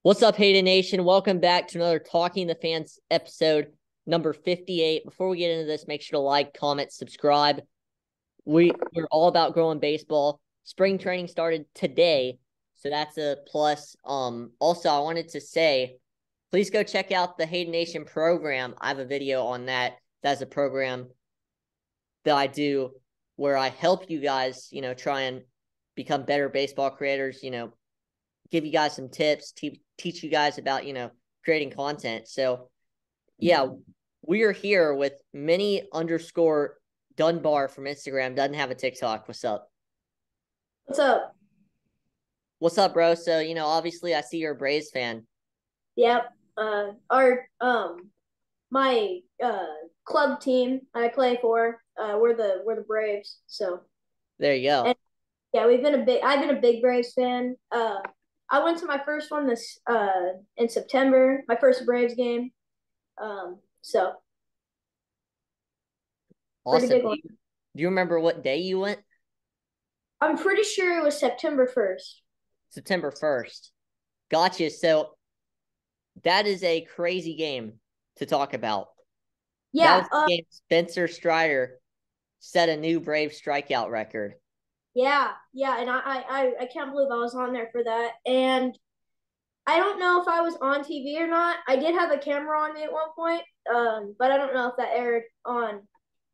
What's up, Hayden Nation? Welcome back to another Talking the Fans episode number 58. Before we get into this, make sure to like, comment, subscribe. We're all about growing baseball. Spring training started today, so that's a plus. Also, I wanted to say, please go check out the Hayden Nation program. I have a video on that. That's a program that I do where I help you guys, try and become better baseball creators, give you guys some tips, teach you guys about, creating content. So, yeah, we are here with Minnie_Dunbar from Instagram. Doesn't have a TikTok. What's up? What's up? What's up, bro? So, obviously I see you're a Braves fan. Yep. Our my club team I play for, we're the Braves. So, There you go. and yeah, I've been a big Braves fan. I went to my first one this in September, my first Braves game. So pretty Awesome. big Do one. you, do you remember what day you went? I'm pretty sure it was September 1st. September 1st. Gotcha. So that is a crazy game to talk about. That Yeah, was the game Spencer Strider set a new Brave strikeout record. yeah, and I can't believe I was on there for that. And I don't know if I was on TV or not. I did have a camera on me at one point, but I don't know if that aired on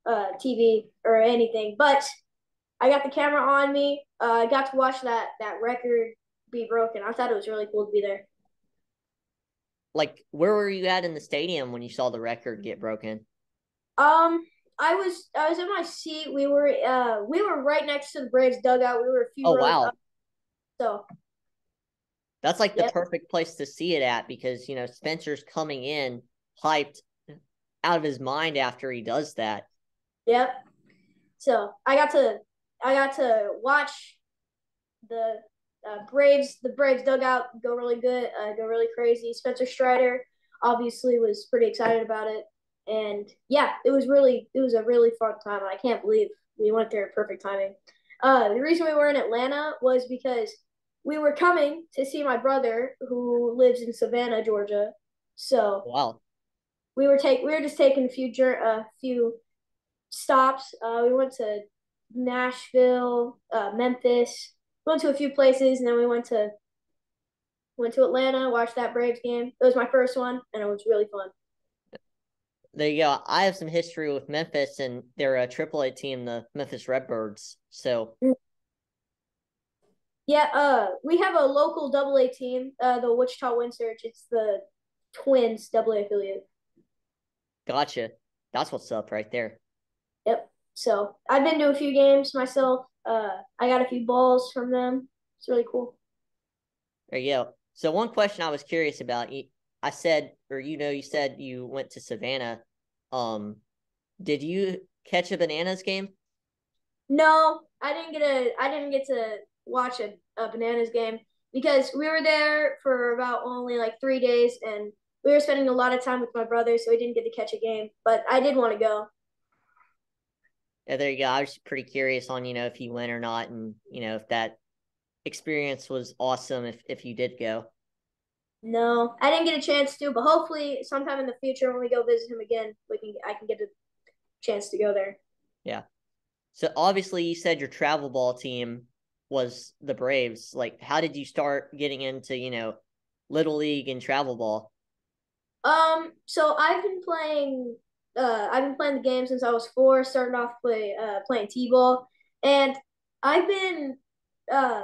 TV or anything. But I got the camera on me. I got to watch that record be broken. I thought it was really cool to be there. Like, where were you at in the stadium when you saw the record get broken? Um, I was in my seat. We were right next to the Braves dugout. We were a few Oh, rows wow. up. So That's like the yep, perfect place to see it at because, Spencer's coming in hyped out of his mind after he does that. yep. So I got to watch the the Braves dugout go really good, go really crazy. Spencer Strider obviously was pretty excited about it, and yeah, it was a really fun time. I can't believe we went there at perfect timing. The reason we were in Atlanta was because we were coming to see my brother who lives in Savannah, Georgia. So Wow. we were just taking a few stops. We went to Nashville, Memphis. We went to a few places, and then we went to Atlanta, watched that Braves game. It was my first one, and it was really fun. There you go. I have some history with Memphis and their AAA team, the Memphis Redbirds. So, Yeah, we have a local AA team, the Wichita Wind Surge. It's the Twins AA affiliate. gotcha. That's what's up right there. Yep. So I've been to a few games myself. I got a few balls from them. It's really cool. There you go. So, one question I was curious about, I said, or you said you went to Savannah. Um, did you catch a Bananas game? No, I didn't get to watch a Bananas game because we were there for about only like 3 days, and we were spending a lot of time with my brother, so we didn't get to catch a game. But I did want to go. Yeah, there you go. I was pretty curious on, if you went or not, and if that experience was awesome if you did go. No, I didn't get a chance to, but hopefully sometime in the future when we go visit him again, I can get a chance to go there. Yeah. So obviously you said your travel ball team was the Braves. Like, how did you start getting into, little league and travel ball? So I've been playing the game since I was 4. Started off playing t-ball, and I've been uh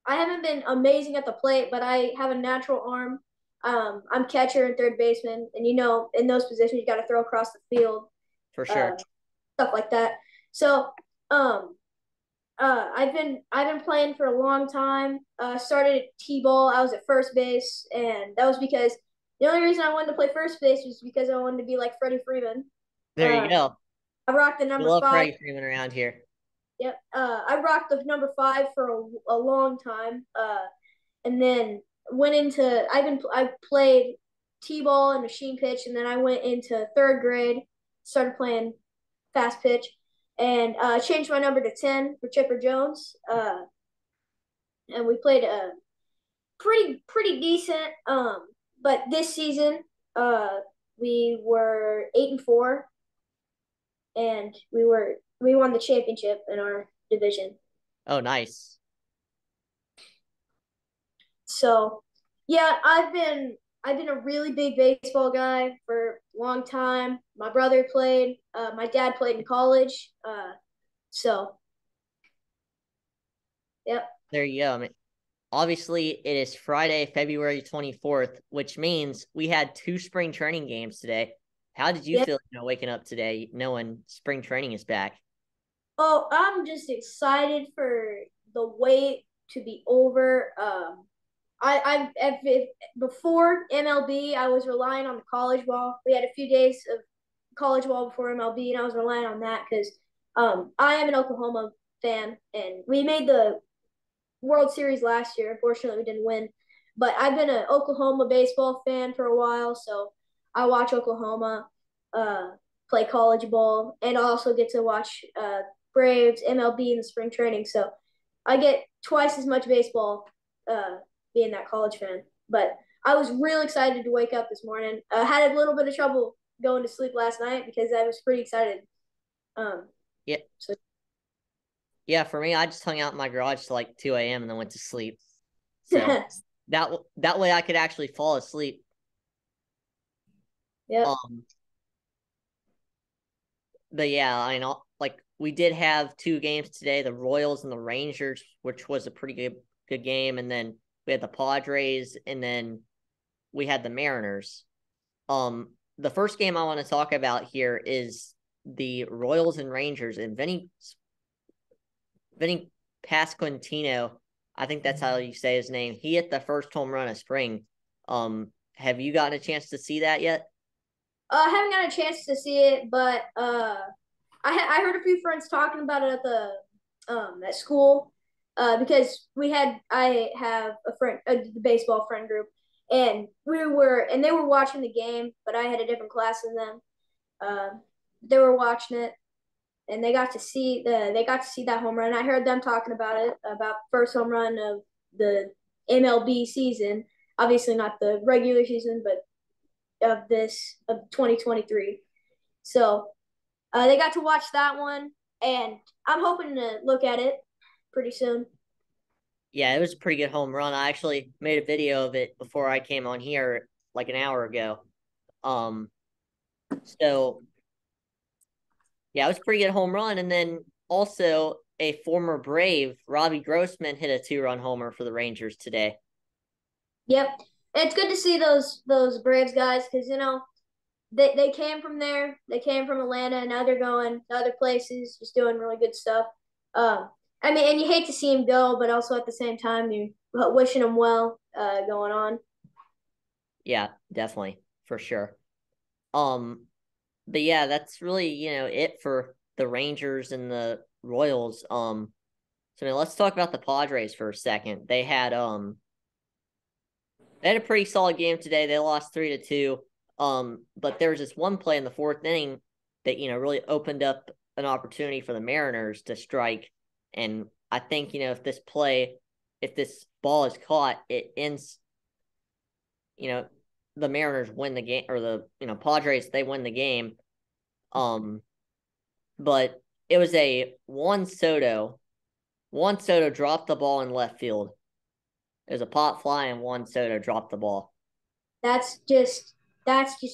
I haven't been amazing at the plate, but I have a natural arm. I'm catcher and third baseman, and in those positions, you got to throw across the field, For sure. uh, stuff like that. So, um, I've been playing for a long time. Started at t-ball. I was at first base, and that was because the only reason I wanted to play first base was because I wanted to be like Freddie Freeman. There you Uh, go. I rocked the We number love five. Freddie Freeman around here. Yep. I rocked the number 5 for a long time. And then went into I played t-ball and machine pitch, and then I went into third grade, started playing fast pitch, and changed my number to 10 for Chipper Jones. And we played pretty decent. But this season, we were 8-4, and we won the championship in our division. Oh, nice. So, yeah, I've been a really big baseball guy for a long time. My brother played. My dad played in college. So, yep. There you go. I mean, obviously, it is Friday, February 24th, which means we had 2 spring training games today. How did you Yep. feel, waking up today knowing spring training is back? Oh, I'm just excited for the wait to be over. Before MLB, I was relying on the college ball. We had a few days of college ball before MLB, and I was relying on that because I am an Oklahoma fan, and we made the World Series last year. Unfortunately, we didn't win, but I've been an Oklahoma baseball fan for a while, so I watch Oklahoma play college ball, and I also get to watch Braves, MLB in the spring training. So I get twice as much baseball being that college fan. But I was real excited to wake up this morning. Had a little bit of trouble going to sleep last night because I was pretty excited. Yeah. So Yeah, for me, I just hung out in my garage till like 2 a.m. and then went to sleep. So that way I could actually fall asleep. yeah. But yeah, I know, like, we did have 2 games today, the Royals and the Rangers, which was a pretty good game, and then we had the Padres, and then we had the Mariners. The first game I want to talk about here is the Royals and Rangers, and Vinny Pasquantino, I think that's how you say his name. He hit the first home run of spring. Have you gotten a chance to see that yet? I haven't got a chance to see it, but I heard a few friends talking about it at the at school because I have a friend, the baseball friend group, and they were watching the game, but I had a different class than them. Uh, they were watching it, and they got to see that home run. I heard them talking about it, about first home run of the MLB season. Obviously not the regular season, but of 2023. So they got to watch that one, and I'm hoping to look at it pretty soon. Yeah, it was a pretty good home run. I actually made a video of it before I came on here like an hour ago. So yeah, it was a pretty good home run. And then also a former Brave, Robbie Grossman, hit a 2-run homer for the Rangers today. Yep, and it's good to see those Braves guys because they came from there. They came from Atlanta, and now they're going to other places, just doing really good stuff. I mean, and you hate to see him go, but also at the same time, you're wishing him well going on. Yeah, definitely, for sure. But yeah, that's really, it for the Rangers and the Royals. So I mean, let's talk about the Padres for a second. They had a pretty solid game today. They lost 3-2. But there was this one play in the 4th inning that, really opened up an opportunity for the Mariners to strike. And I think, if this ball is caught, it ends, the Mariners win the game, or the, Padres, they win the game. But it was a Juan Soto dropped the ball in left field. It was a pop fly, and Juan Soto dropped the ball. That's just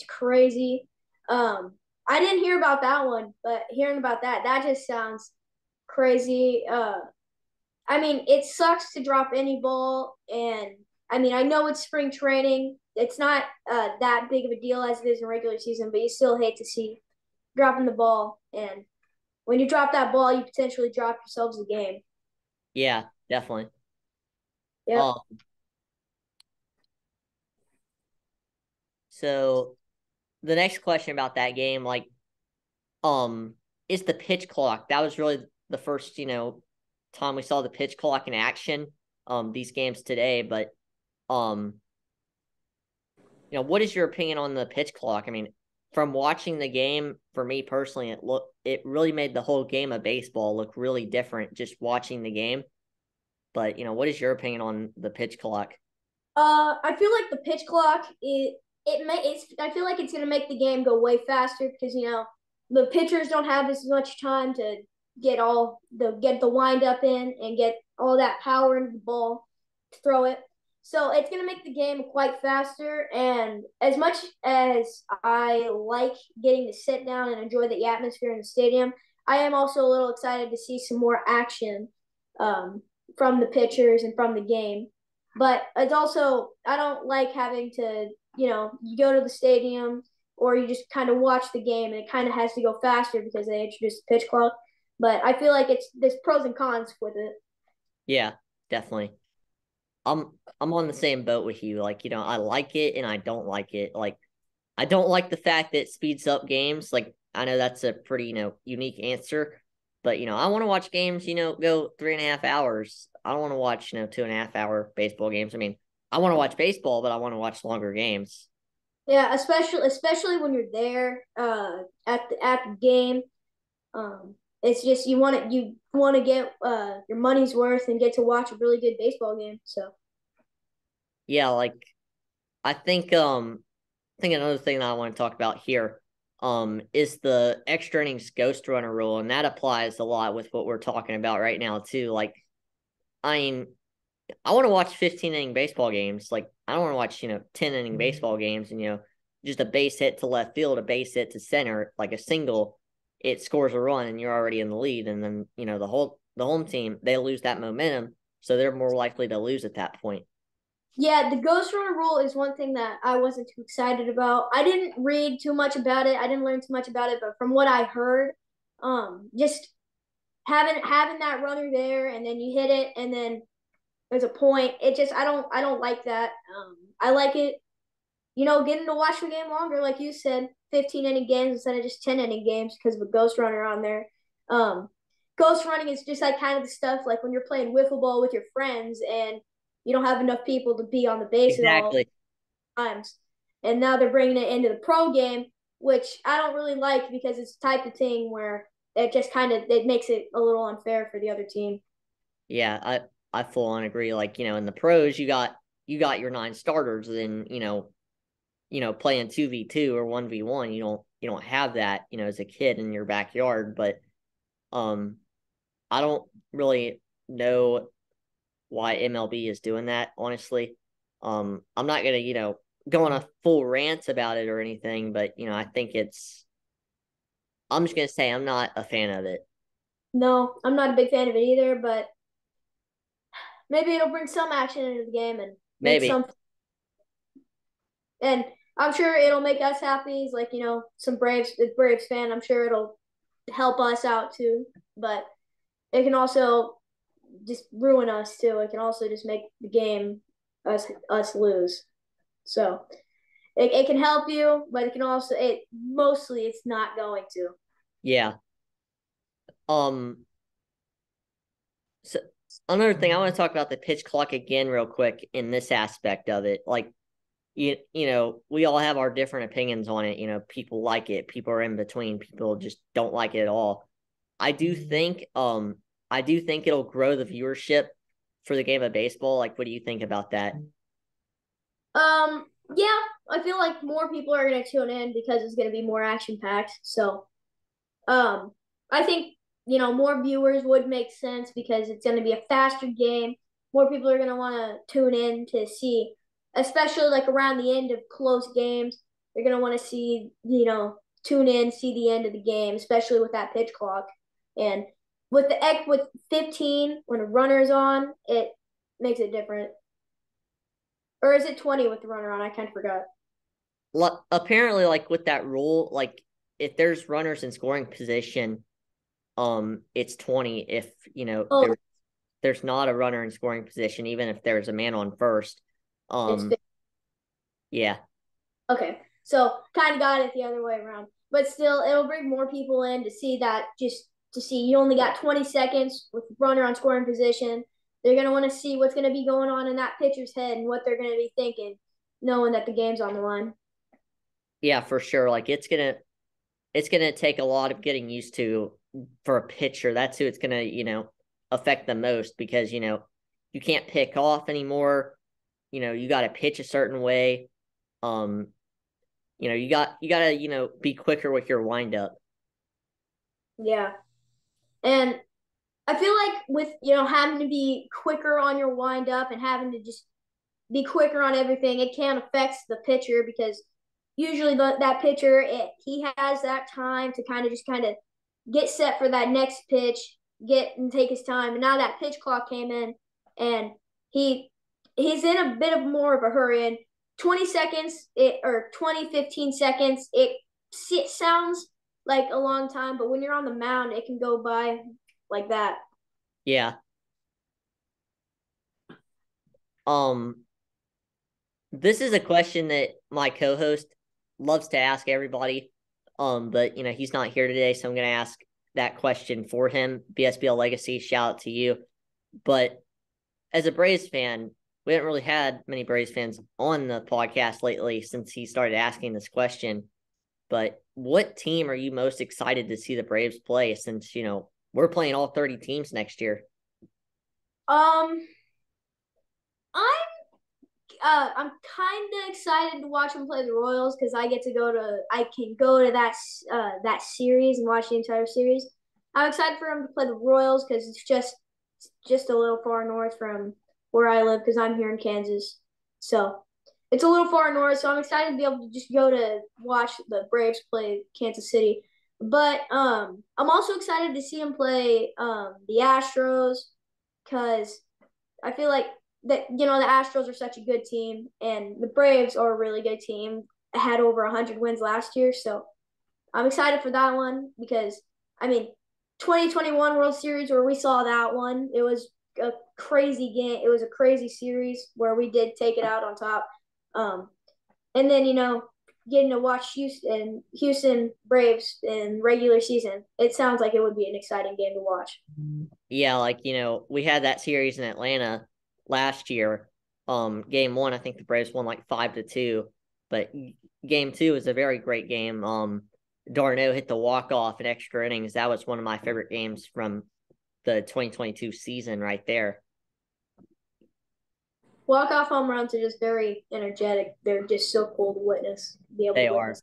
crazy. I didn't hear about that one, but hearing about that just sounds crazy. I mean, it sucks to drop any ball, and I mean, I know it's spring training. It's not that big of a deal as it is in regular season, but you still hate to see dropping the ball. And when you drop that ball, you potentially drop yourselves the game. Yeah, definitely. Yeah. So the next question about that game, like, is the pitch clock. That was really the first, time we saw the pitch clock in action, these games today. But, what is your opinion on the pitch clock? I mean, from watching the game, for me personally, it really made the whole game of baseball look really different just watching the game. But, what is your opinion on the pitch clock? I feel like the pitch clock I feel like it's gonna make the game go way faster because the pitchers don't have as much time to get the wind up in and get all that power into the ball to throw it. So it's gonna make the game quite faster. And as much as I like getting to sit down and enjoy the atmosphere in the stadium, I am also a little excited to see some more action um, from the pitchers and from the game. But it's also I don't like having to, you go to the stadium or you just kind of watch the game and it kind of has to go faster because they introduced the pitch clock. But I feel like there's pros and cons with it. Yeah, definitely. I'm on the same boat with you. Like, I like it and I don't like it. Like, I don't like the fact that it speeds up games. Like, I know that's a pretty, unique answer. But, I want to watch games, go 3.5 hours. I don't want to watch, 2.5 hour baseball games. I mean, I want to watch baseball, but I want to watch longer games. Yeah, especially when you're there at the game. It's just you want to get your money's worth and get to watch a really good baseball game. So Yeah, like I think another thing that I want to talk about here is the extra innings ghost runner rule, and that applies a lot with what we're talking about right now too. Like, I mean, I want to watch 15 inning baseball games. Like, I don't want to watch 10 inning baseball games and just a base hit to left field, a base hit to center, like a single, it scores a run and you're already in the lead, and then the home team, they lose that momentum, so they're more likely to lose at that point. yeah, the ghost runner rule is one thing that I wasn't too excited about. I didn't read too much about it. I didn't learn too much about it, but from what I heard, just having that runner there and then you hit it and then there's a point. It just I don't like that. I like it, getting to watch the game longer, like you said, 15 inning games instead of just 10 inning games because of a ghost runner on there. Um, Ghost running is just like kind of the stuff like when you're playing wiffle ball with your friends and you don't have enough people to be on the base at all Exactly. times. And now they're bringing it into the pro game, which I don't really like because it's the type of thing where it just kind of it makes it a little unfair for the other team. Yeah, I full on agree. Like, in the pros, you got your 9 starters, and playing 2v2 or 1v1, you don't have that, as a kid in your backyard. But um I don't really know why MLB is doing that, honestly. I'm not gonna, go on a full rant about it or anything, but I think I'm just gonna say I'm not a fan of it. No, I'm not a big fan of it either, but maybe it'll bring some action into the game and make Maybe. some. And I'm sure it'll make us happy. As like some Braves fan. I'm sure it'll help us out too. But it can also just ruin us too. It can also just make the game us lose. So it can help you, but it can also it mostly it's not going to. Yeah. Um so another thing, I want to talk about the pitch clock again real quick in this aspect of it. Like, we all have our different opinions on it. People like it, people are in between, people just don't like it at all. I do think it'll grow the viewership for the game of baseball. Like, what do you think about that? Yeah, I feel like more people are gonna tune in because it's gonna be more action packed. So um, I think more viewers would make sense because it's going to be a faster game. More people are going to want to tune in to see, especially like around the end of close games. They're going to want to see, tune in, see the end of the game, especially with that pitch clock. And with 15 when a runner's on, it makes it different. Or is it 20 with the runner on? I kind of forgot. Apparently, like, with that rule, like, if there's runners in scoring position, it's 20. If Oh, there's not a runner in scoring position, even if there's a man on first. it's Yeah. Okay. So kind of got it the other way around. But still, it'll bring more people in to see that just to see you only got 20 seconds with runner on scoring position. They're going to want to see what's going to be going on in that pitcher's head and what they're going to be thinking, knowing that the game's on the line. Yeah, for sure. Like, it's gonna take a lot of getting used to for a pitcher. That's who it's gonna, affect the most, because you can't pick off anymore. you got to pitch a certain way. You got to be quicker with your windup. Yeah. And I feel like with, having to be quicker on your wind up and having to just be quicker on everything, it can affect the pitcher because usually that pitcher, he has that time to kind of get set for that next pitch, get and take his time. And now that pitch clock came in, and he's in a bit of more of a hurry. And 20 seconds, or 20, 15 seconds, it sounds like a long time, but when you're on the mound, it can go by like that. Yeah. This is a question that my co-host loves to ask everybody. But he's not here today, so I'm going to ask that question for him. BSBL Legacy, shout out to you. But as a Braves fan, we haven't really had many Braves fans on the podcast lately since he started asking this question. But what team are you most excited to see the Braves play since, we're playing all 30 teams next year? I'm kind of excited to watch him play the Royals because I can go to that series and watch the entire series. I'm excited for him to play the Royals because it's just a little far north from where I live because I'm here in Kansas. So it's a little far north, so I'm excited to be able to just go to watch the Braves play Kansas City. But I'm also excited to see him play the Astros because I feel like that the Astros are such a good team, and the Braves are a really good team. Had over 100 wins last year, so I'm excited for that one because 2021 World Series where we saw that one, it was a crazy game. It was a crazy series where we did take it out on top. And then getting to watch Houston Braves in regular season, it sounds like it would be an exciting game to watch. Yeah, we had that series in Atlanta last year. Game 1, I think the Braves won 5-2, but game 2 was a very great game. d'Arnaud hit the walk-off in extra innings. That was one of my favorite games from the 2022 season right there. Walk-off home runs are just very energetic. They're just so cool to witness. They are.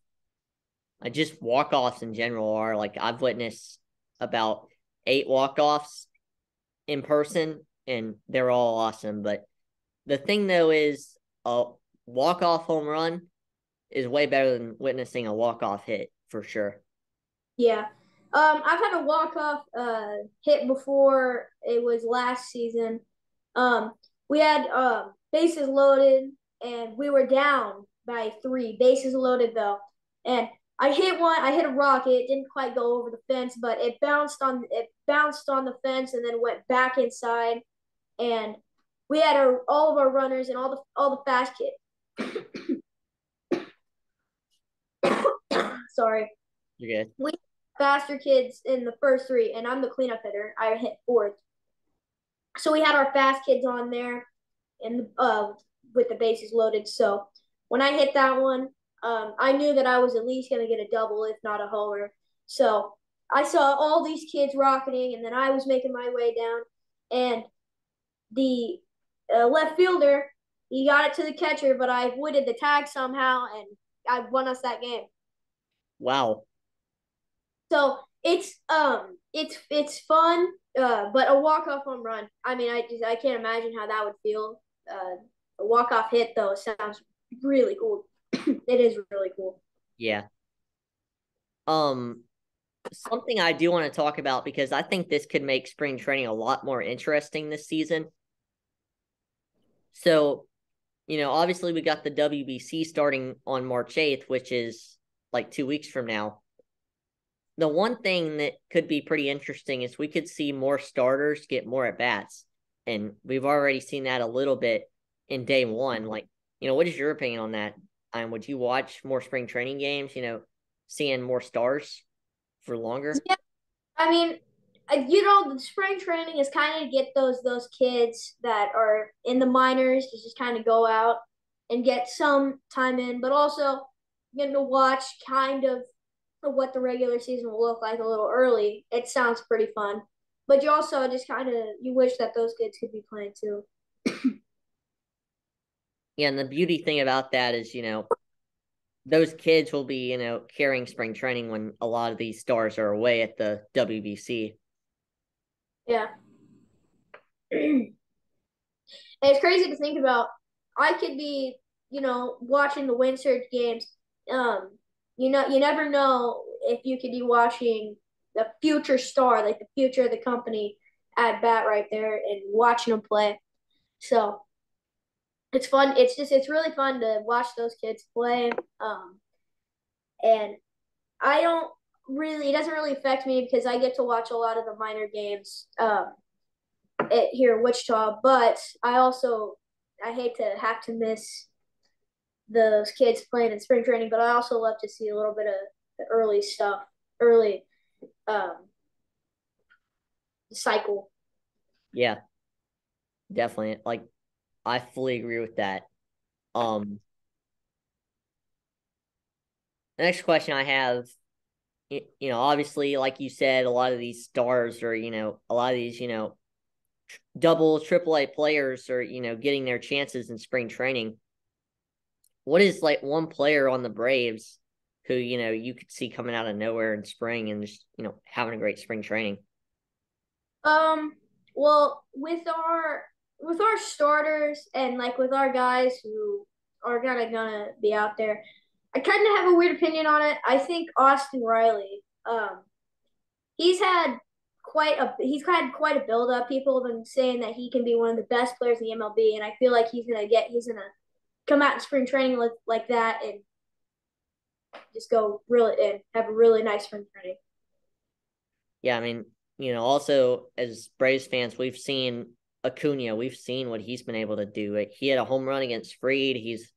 Just walk-offs in general are I've witnessed about 8 walk-offs in person, and they're all awesome. But the thing though is a walk-off home run is way better than witnessing a walk-off hit for sure. Yeah. I've had a walk-off hit before. It was last season. We had bases loaded, and we were down by 3. Bases loaded, though. And I hit one. I hit a rocket. It didn't quite go over the fence, but it bounced on the fence and then went back inside. And we had all of our runners and all the fast kids. Sorry. You're good. We faster kids in the first 3, and I'm the cleanup hitter. I hit 4th. So we had our fast kids on there and with the bases loaded. So when I hit that one, I knew that I was at least going to get a double, if not a homer. So I saw all these kids rocketing, and then I was making my way down. And the left fielder, he got it to the catcher, but I avoided the tag somehow, and I won us that game. Wow. So it's fun, but a walk-off home run. I can't imagine how that would feel. A walk-off hit though sounds really cool. It is really cool. Yeah. Something I do want to talk about because I think this could make spring training a lot more interesting this season. So, obviously we got the WBC starting on March 8th, which is 2 weeks from now. The one thing that could be pretty interesting is we could see more starters get more at-bats. And we've already seen that a little bit in day 1. What is your opinion on that? Would you watch more spring training games, seeing more stars for longer? Yeah. The spring training is kind of get those kids that are in the minors to just kind of go out and get some time in, but also getting to watch kind of what the regular season will look like a little early. It sounds pretty fun. But you also just you wish that those kids could be playing too. Yeah, and the beauty thing about that is, those kids will be, carrying spring training when a lot of these stars are away at the WBC. Yeah. And it's crazy to think about. I could be, watching the Wind Surge games. You never know if you could be watching the future star, like the future of the company at bat right there and watching them play. So it's fun. It's really fun to watch those kids play. And I don't really, it doesn't really affect me because I get to watch a lot of the minor games here in Wichita. But I hate to have to miss those kids playing in spring training, but I also love to see a little bit of the early stuff, early um, cycle. Yeah, definitely. Like, I fully agree with that. Um, the next question I have, obviously, like you said, a lot of these stars are, a lot of these, double, triple A players are, getting their chances in spring training. What is like one player on the Braves who, you could see coming out of nowhere in spring and just, having a great spring training? Well, with our starters and like with our guys who are gonna be out there, I kind of have a weird opinion on it. I think Austin Riley, he's had he's had quite a build up. People have been saying that he can be one of the best players in the MLB, and I feel like he's gonna come out in spring training like that and just go really and have a really nice spring training. Yeah, I mean, also as Braves fans, we've seen Acuna. We've seen what he's been able to do. Like, he had a home run against Fried. He's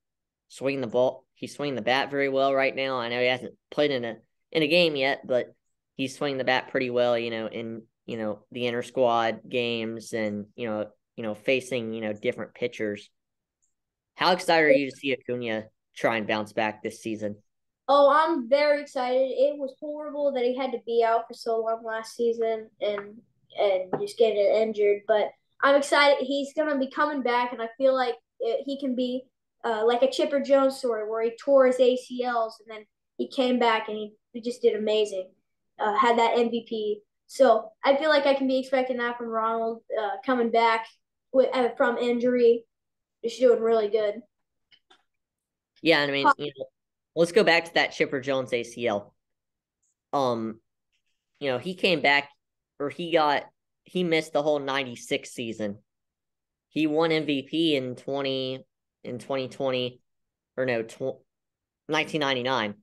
swinging the ball. He's swinging the bat very well right now. I know he hasn't played in a game yet, but he's swinging the bat pretty well. In the inter squad games and facing different pitchers. How excited are you to see Acuna try and bounce back this season? Oh, I'm very excited. It was horrible that he had to be out for so long last season and just getting injured. But I'm excited. He's gonna be coming back, and I feel like he can be like a Chipper Jones story where he tore his ACLs and then he came back and he just did amazing. Had that MVP. So I feel like I can be expecting that from Ronald coming back from injury, just doing really good. Yeah, I mean, let's go back to that Chipper Jones ACL. Um, he came back, or he missed the whole 96 season. He won MVP in 2020, or no, 1999.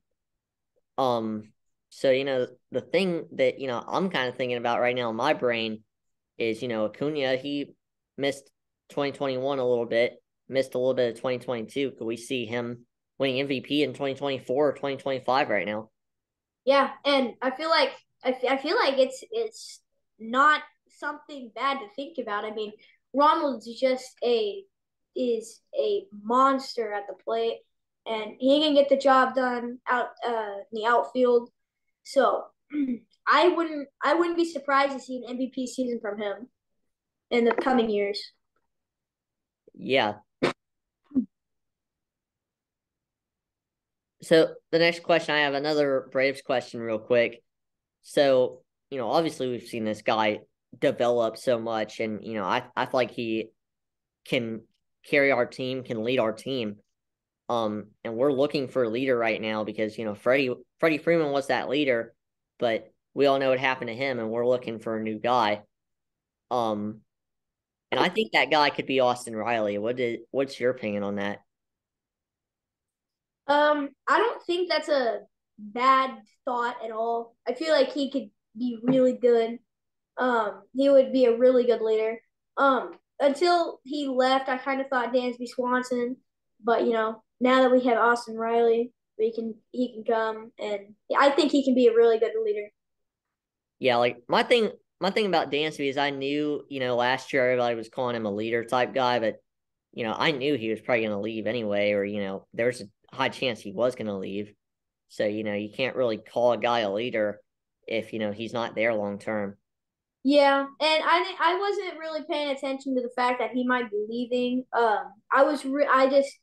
So the thing that I'm kind of thinking about right now in my brain is Acuna. He missed 2021 a little bit, missed a little bit of 2022. Could we see him winning MVP in 2024 or 2025 right now? Yeah, and I feel like it's not something bad to think about. I mean, Ronald's just a is a monster at the plate, and he can get the job done out in the outfield. So I wouldn't be surprised to see an MVP season from him in the coming years. Yeah. So the next question, I have another Braves question real quick. So, obviously we've seen this guy develop so much, and I feel like he can carry our team, can lead our team. And we're looking for a leader right now because Freddie Freeman was that leader, but we all know what happened to him, and we're looking for a new guy. And I think that guy could be Austin Riley. What's your opinion on that? I don't think that's a bad thought at all. I feel like he could be really good. He would be a really good leader. Until he left, I kind of thought Dansby Swanson, but now that we have Austin Riley, he can come, and I think he can be a really good leader. Yeah, like my thing about Dansby is I knew, last year everybody was calling him a leader type guy, but I knew he was probably gonna leave anyway, or there's a high chance he was gonna leave. So, you can't really call a guy a leader if, he's not there long term. Yeah, and I wasn't really paying attention to the fact that he might be leaving. I just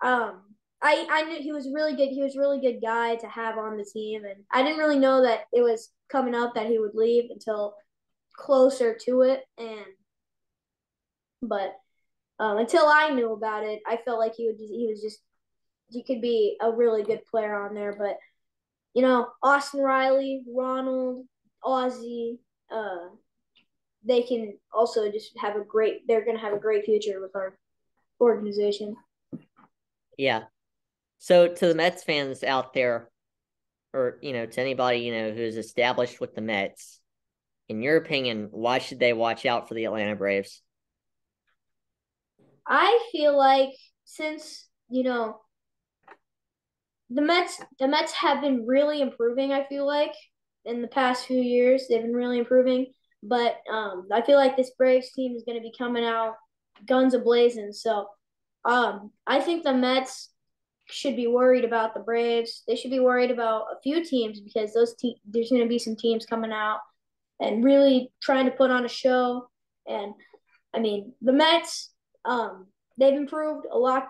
I knew he was really good. He was a really good guy to have on the team, and I didn't really know that it was coming up that he would leave until closer to it. But until I knew about it, I felt like he could be a really good player on there. But Austin Riley, Ronald, Ozzie, they can also just have a great. They're going to have a great future with our organization. Yeah. So to the Mets fans out there, or to anybody who's established with the Mets, in your opinion, why should they watch out for the Atlanta Braves? I feel like since the Mets have been really improving. I feel like in the past few years they've been really improving, but I feel like this Braves team is going to be coming out guns a blazing. So I think the Mets should be worried about the Braves. They should be worried about a few teams because there's going to be some teams coming out and really trying to put on a show. And I mean, the Mets, they've improved a lot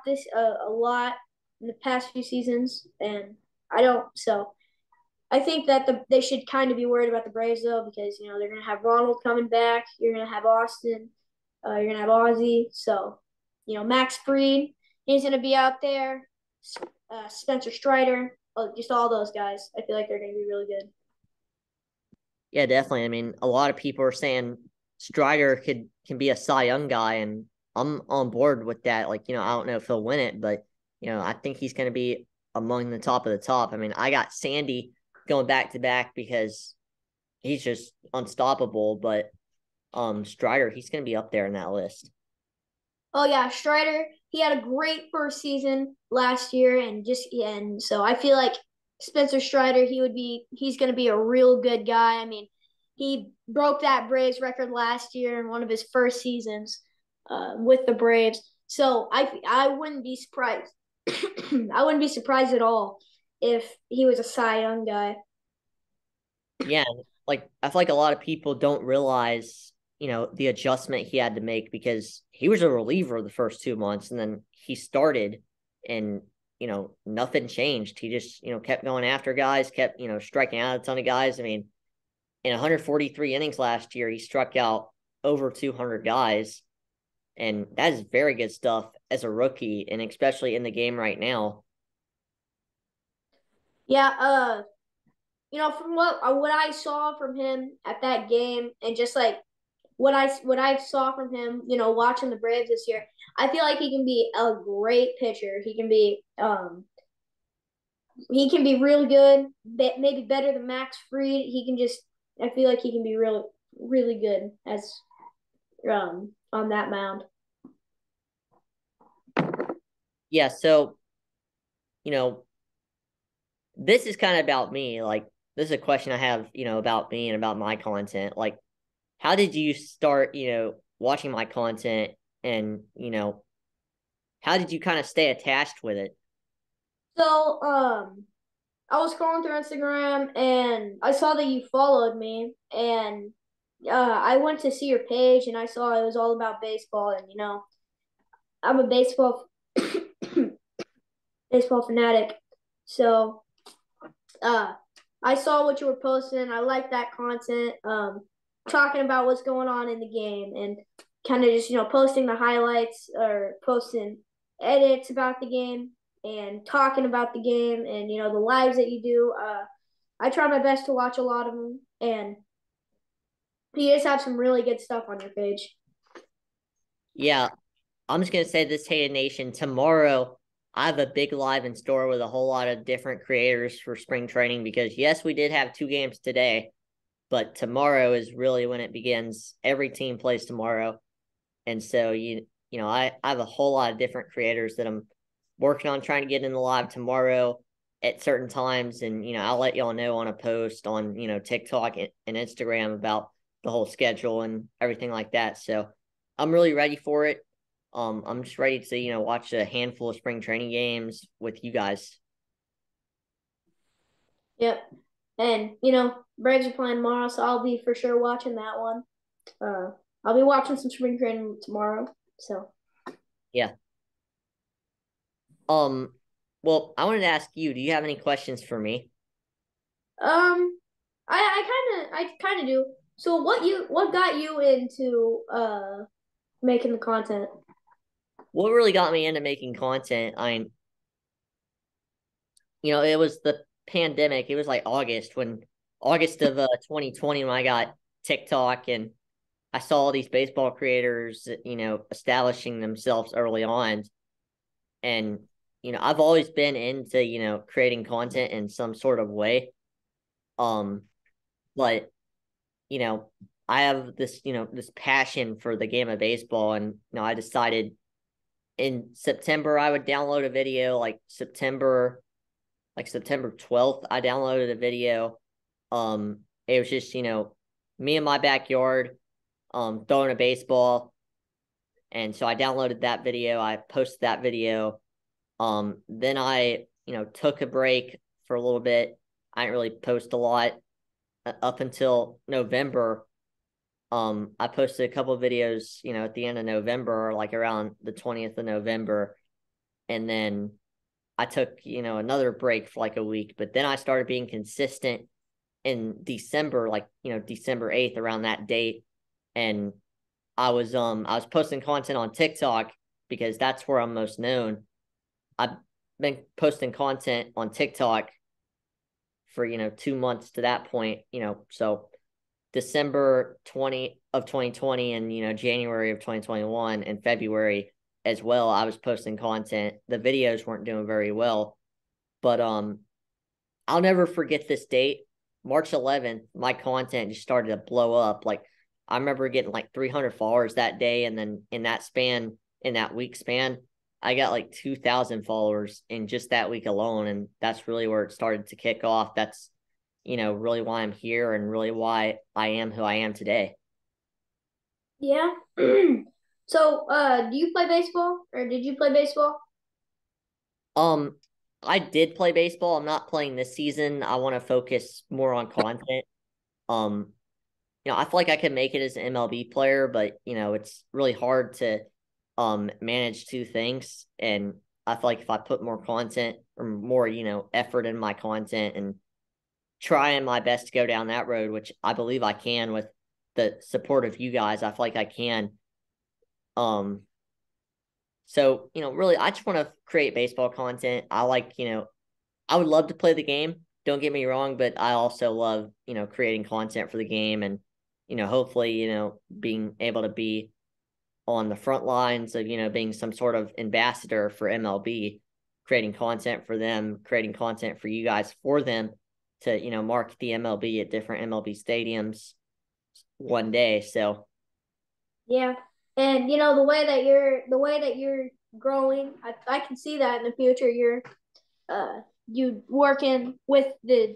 in the past few seasons, and I don't. So I think that they should kind of be worried about the Braves though, because they're gonna have Ronald coming back. You're gonna have Austin. You're gonna have Ozzie. So Max Fried, he's gonna be out there. Spencer Strider, just all those guys. I feel like they're gonna be really good. Yeah, definitely. I mean, a lot of people are saying Strider can be a Cy Young guy, and I'm on board with that. Like, I don't know if he'll win it, but I think he's going to be among the top of the top. I mean, I got Sandy going back to back because he's just unstoppable, but Strider, he's going to be up there in that list. Oh yeah, Strider. He had a great first season last year, and so I feel like Spencer Strider. He's going to be a real good guy. I mean, he broke that Braves record last year in one of his first seasons with the Braves. So I wouldn't be surprised. I wouldn't be surprised at all if he was a Cy Young guy. Yeah, like I feel like a lot of people don't realize, the adjustment he had to make because he was a reliever the first 2 months and then he started and nothing changed. He just, kept going after guys, kept, striking out a ton of guys. I mean, in 143 innings last year, he struck out over 200 guys. And that is very good stuff as a rookie, and especially in the game right now. Yeah, from what I saw from him at that game, and just like what I saw from him, watching the Braves this year, I feel like he can be a great pitcher. He can be really good, maybe better than Max Fried. I feel like he can be really really good as on that mound. Yeah, so, you know, this is kind of about me. Like, this is a question I have, about me and about my content. Like, how did you start, watching my content and, how did you kind of stay attached with it? So I was scrolling through Instagram and I saw that you followed me, and I went to see your page and I saw it was all about baseball, and I'm a baseball fanatic. So uh, I saw what you were posting. I like that content, talking about what's going on in the game and kind of just posting the highlights or posting edits about the game and talking about the game and the lives that you do. I try my best to watch a lot of them, and you just have some really good stuff on your page. Yeah, I'm just gonna say this, Hated Nation. Tomorrow, I have a big live in store with a whole lot of different creators for spring training because yes, we did have 2 games today, but tomorrow is really when it begins. Every team plays tomorrow, and so I have a whole lot of different creators that I'm working on trying to get in the live tomorrow at certain times, and I'll let y'all know on a post on TikTok and Instagram about the whole schedule and everything like that. So I'm really ready for it. I'm just ready to watch a handful of spring training games with you guys. Yep. And Braves are playing tomorrow, so I'll be for sure watching that one. I'll be watching some spring training tomorrow. So Yeah. Well, I wanted to ask you, do you have any questions for me? I kind of do. So what got you into making the content? What really got me into making content? It was the pandemic. It was like August of 2020 when I got TikTok, and I saw all these baseball creators, establishing themselves early on. And, I've always been into, creating content in some sort of way. Um, but, you know, I have this passion for the game of baseball. And, I decided in September I would download a video, September 12th, I downloaded a video. It was just, me in my backyard, throwing a baseball. And so I downloaded that video. I posted that video. Then I, took a break for a little bit. I didn't really post a lot up until November. I posted a couple of videos, at the end of November, like around the 20th of November. And then I took, another break for like a week, but then I started being consistent in December, December 8th, around that date. And I was posting content on TikTok because that's where I'm most known. I've been posting content on TikTok for, 2 months to that point, so December 2020 and, January of 2021 and February as well, I was posting content. The videos weren't doing very well, but I'll never forget this date. March 11th, my content just started to blow up. Like, I remember getting like 300 followers that day, and then in that week span, I got like 2,000 followers in just that week alone, and that's really where it started to kick off. That's, really why I'm here and really why I am who I am today. Yeah. So, do you play baseball or did you play baseball? Um, I did play baseball. I'm not playing this season. I want to focus more on content. Um, I feel like I could make it as an MLB player, but it's really hard to manage two things. And I feel like if I put more content or more, effort in my content and trying my best to go down that road, which I believe I can with the support of you guys, I feel like I can. So, really, I just want to create baseball content. I I would love to play the game. Don't get me wrong, but I also love, creating content for the game and, hopefully, being able to be on the front lines of, being some sort of ambassador for MLB, creating content for them, creating content for you guys for them to, market the MLB at different MLB stadiums one day. So, Yeah. And the way that you're growing, I can see that in the future you working with the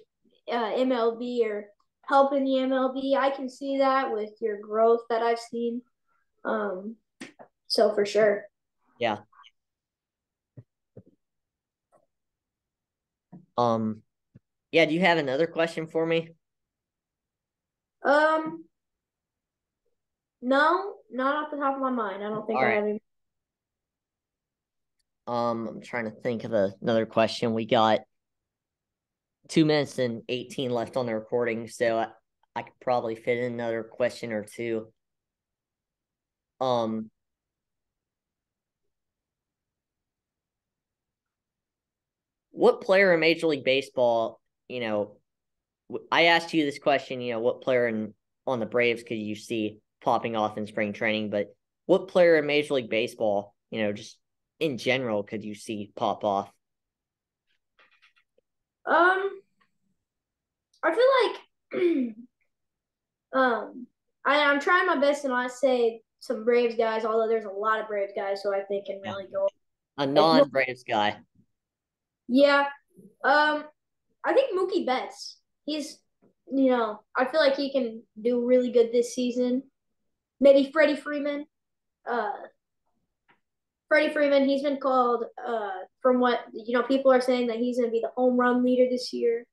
MLB or helping the MLB. I can see that with your growth that I've seen. Um, so for sure. yeah. Um, yeah, do you have another question for me? Um, no, not off the top of my mind. I don't think All I right. have any. I'm trying to think of another question. We got 2 minutes and 18 left on the recording, so I could probably fit in another question or two. Um, what player in Major League Baseball, I asked you this question, what player on the Braves could you see popping off in spring training, but what player in Major League Baseball, just in general, could you see pop off? Um, I feel like I'm trying my best to not say some Braves guys, although there's a lot of Braves guys who I think can Yeah. really go. A Like, non-Braves guy. yeah. Um, I think Mookie Betts. I feel like he can do really good this season. Maybe Freddie Freeman. Uh, Freddie Freeman. He's been called. From what people are saying that he's going to be the home run leader this year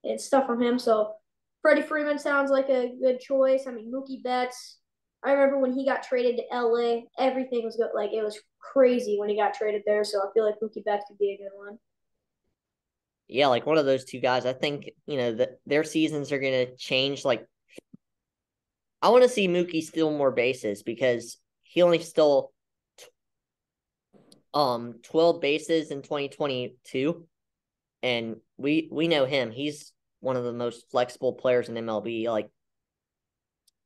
and stuff from him. So Freddie Freeman sounds like a good choice. I mean, Mookie Betts. I remember when he got traded to LA, everything was good. Like it was crazy when he got traded there. So I feel like Mookie Betts could be a good one. Yeah, like one of those two guys. I think, their seasons are going to change. Like, I want to see Mookie steal more bases because he only stole 12 bases in 2022, and we know him. He's one of the most flexible players in MLB. Like,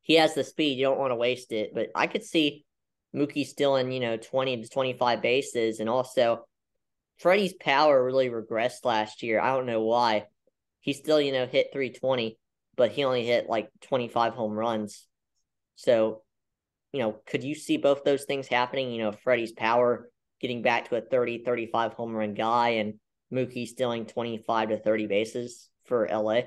he has the speed. You don't want to waste it. But I could see Mookie stealing, 20 to 25 bases. And also, Freddie's power really regressed last year. I don't know why. He still, hit 320, but he only hit like 25 home runs. So, could you see both those things happening? Freddie's power getting back to a 30, 35 home run guy and Mookie stealing 25 to 30 bases for LA?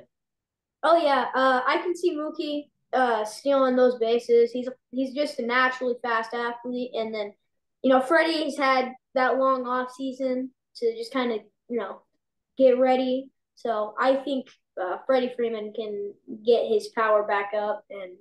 Oh yeah, I can see Mookie stealing those bases. He's just a naturally fast athlete, and then Freddie's had that long off season to just kind of get ready. So I think Freddie Freeman can get his power back up and